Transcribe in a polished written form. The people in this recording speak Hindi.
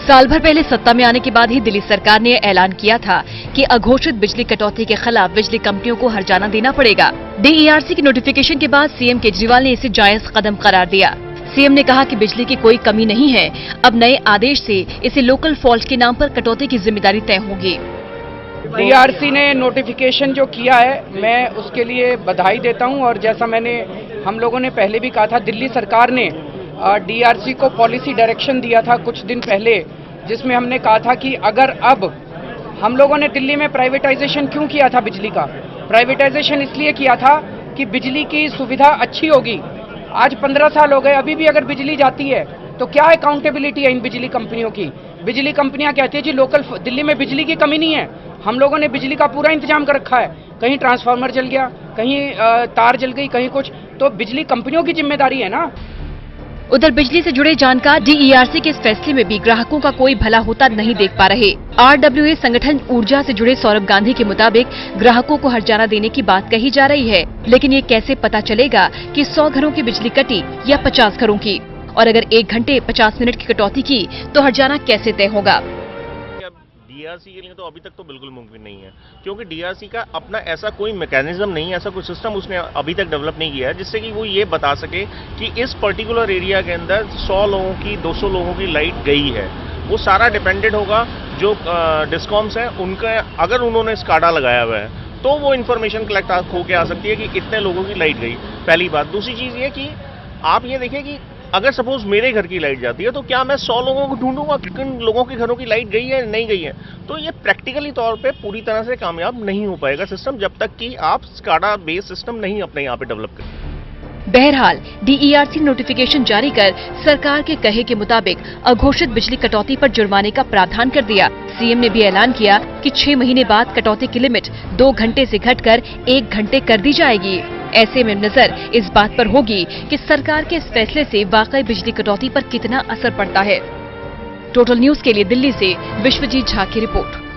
साल भर पहले सत्ता में आने के बाद ही दिल्ली सरकार ने ऐलान किया था कि अघोषित बिजली कटौती के खिलाफ बिजली कंपनियों को हर्जाना देना पड़ेगा। DERC की नोटिफिकेशन के बाद सीएम केजरीवाल ने इसे जायज कदम करार दिया। सीएम ने कहा कि बिजली की कोई कमी नहीं है, अब नए आदेश से इसे लोकल फॉल्ट के नाम पर कटौती की जिम्मेदारी तय होगी। DERC ने नोटिफिकेशन जो किया है, मैं उसके लिए बधाई देता हूं। और जैसा हम लोगों ने पहले भी कहा था, दिल्ली सरकार ने DERC को पॉलिसी डायरेक्शन दिया था कुछ दिन पहले, जिसमें हमने कहा था कि अगर अब हम लोगों ने दिल्ली में प्राइवेटाइजेशन क्यों किया था बिजली का, प्राइवेटाइजेशन इसलिए किया था कि बिजली की सुविधा अच्छी होगी। आज 15 साल हो गए, अभी भी अगर बिजली जाती है तो क्या अकाउंटेबिलिटी है इन बिजली कंपनियों की। बिजली कंपनियां कहती है जी लोकल दिल्ली में बिजली की कमी नहीं है, हम लोगों ने बिजली का पूरा इंतजाम कर रखा है। कहीं ट्रांसफार्मर जल गया, कहीं तार जल गई, कहीं कुछ, तो बिजली कंपनियों की जिम्मेदारी है ना। उधर बिजली से जुड़े जानकार DERC के इस फैसले में भी ग्राहकों का कोई भला होता नहीं देख पा रहे। RWA संगठन ऊर्जा से जुड़े सौरभ गांधी के मुताबिक ग्राहकों को हर्जाना देने की बात कही जा रही है, लेकिन ये कैसे पता चलेगा कि 100 घरों की बिजली कटी या 50 घरों की, और अगर 1 घंटे 50 मिनट की कटौती की तो हर्जाना कैसे तय होगा। DERC के लिए तो अभी तक तो बिल्कुल मुमकिन नहीं है, क्योंकि DERC का अपना ऐसा कोई मैकेनिज्म नहीं है, ऐसा कोई सिस्टम उसने अभी तक डेवलप नहीं किया है जिससे कि वो ये बता सके कि इस पर्टिकुलर एरिया के अंदर 100 लोगों की 200 लोगों की लाइट गई है। वो सारा डिपेंडेंट होगा जो डिस्कॉम्स हैं उनका, अगर उन्होंने स्काडा लगाया हुआ है तो वो इन्फॉर्मेशन कलेक्ट होके आ सकती है कि इतने लोगों की लाइट गई। पहली बात। दूसरी चीज़ ये कि आप ये देखिए कि अगर सपोज मेरे घर की लाइट जाती है तो क्या मैं 100 लोगों को ढूंढूंगा कि किन लोगों के घरों की लाइट गई है नहीं गई है। तो ये प्रैक्टिकली तौर पे पूरी तरह से कामयाब नहीं हो पाएगा सिस्टम, जब तक कि आप स्काडा बेस्ड सिस्टम नहीं अपने यहाँ पे डेवलप करें। बहरहाल DERC नोटिफिकेशन जारी कर सरकार के कहे के मुताबिक अघोषित बिजली कटौती पर जुर्माने का प्रावधान कर दिया। सीएम ने भी ऐलान किया कि 6 महीने बाद कटौती की लिमिट 2 घंटे से घटकर 1 घंटे कर दी जाएगी। ऐसे में नजर इस बात पर होगी कि सरकार के इस फैसले से वाकई बिजली कटौती पर कितना असर पड़ता है। टोटल न्यूज के लिए दिल्ली से विश्वजीत झा की रिपोर्ट।